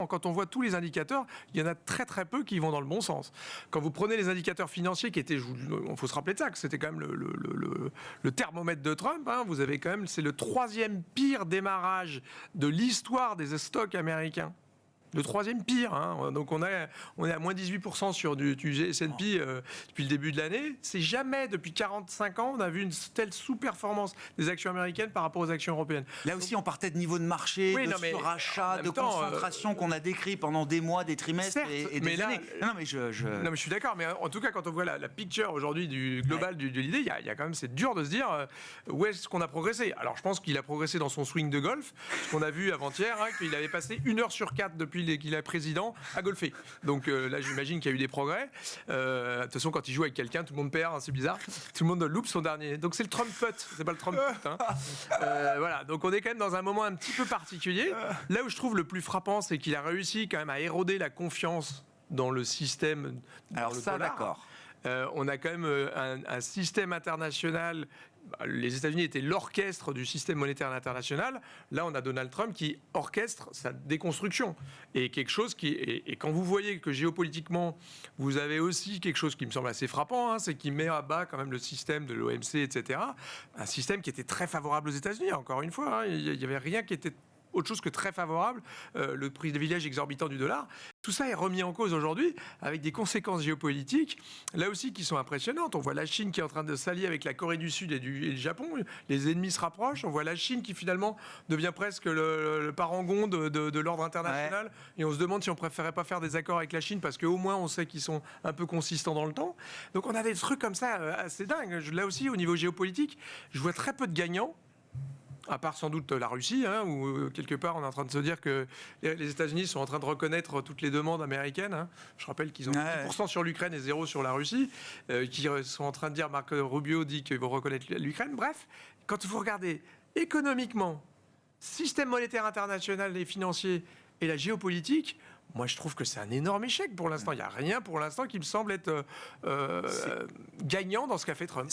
quand on voit tous les indicateurs, il y en a très très peu qui vont dans le bon sens. Quand vous prenez les indicateurs financiers qui étaient, il faut se rappeler de ça, que c'était quand même le thermomètre de Trump, hein, vous avez quand même, c'est le 3e pire démarrage de l'histoire des stocks américains. Le 3e pire, hein. Donc on est à moins 18% sur du S&P depuis le début de l'année. C'est jamais, depuis 45 ans, on a vu une telle sous-performance des actions américaines par rapport aux actions européennes. Là aussi, on partait de niveau de marché, de surachat, de concentration qu'on a décrit pendant des mois, des trimestres et des années. Non, mais je suis d'accord, mais en tout cas, quand on voit la picture aujourd'hui du global de l'idée, il y a quand même, c'est dur de se dire où est-ce qu'on a progressé. Alors je pense qu'il a progressé dans son swing de golf, ce qu'on a vu avant-hier, hein, qu'il avait passé 1 heure sur 4 depuis qu'il est président à golfer. Donc là, j'imagine qu'il y a eu des progrès. De toute façon, quand il joue avec quelqu'un, tout le monde perd, hein, c'est bizarre. Tout le monde loupe son dernier. Donc c'est le Trump putt, c'est pas le Trump putt. Hein. Voilà. Donc on est quand même dans un moment un petit peu particulier. Là où je trouve le plus frappant, c'est qu'il a réussi quand même à éroder la confiance dans le système. Alors ça, d'accord. On a quand même un système international. Les États-Unis étaient l'orchestre du système monétaire international. Là, on a Donald Trump qui orchestre sa déconstruction. Et quelque chose qui... Et quand vous voyez que géopolitiquement, vous avez aussi quelque chose qui me semble assez frappant, hein, c'est qu'il met à bas quand même le système de l'OMC, etc. Un système qui était très favorable aux États-Unis, encore une fois. Hein, il n'y avait rien qui était autre chose que très favorable, le privilège exorbitant du dollar. Tout ça est remis en cause aujourd'hui avec des conséquences géopolitiques, là aussi, qui sont impressionnantes. On voit la Chine qui est en train de s'allier avec la Corée du Sud et le Japon. Les ennemis se rapprochent. On voit la Chine qui, finalement, devient presque le parangon de l'ordre international. Ouais. Et on se demande si on ne préférait pas faire des accords avec la Chine parce qu'au moins, on sait qu'ils sont un peu consistants dans le temps. Donc, on a des trucs comme ça assez dingues. Là aussi, au niveau géopolitique, je vois très peu de gagnants. À part sans doute la Russie, hein, où quelque part on est en train de se dire que les États-Unis sont en train de reconnaître toutes les demandes américaines. Hein. Je rappelle qu'ils ont 10% sur l'Ukraine et 0% sur la Russie, qui sont en train de dire, Marco Rubio dit qu'ils vont reconnaître l'Ukraine. Bref, quand vous regardez économiquement, système monétaire international et financier et la géopolitique, moi, je trouve que c'est un énorme échec pour l'instant. Il n'y a rien pour l'instant qui me semble être gagnant dans ce qu'a fait Trump.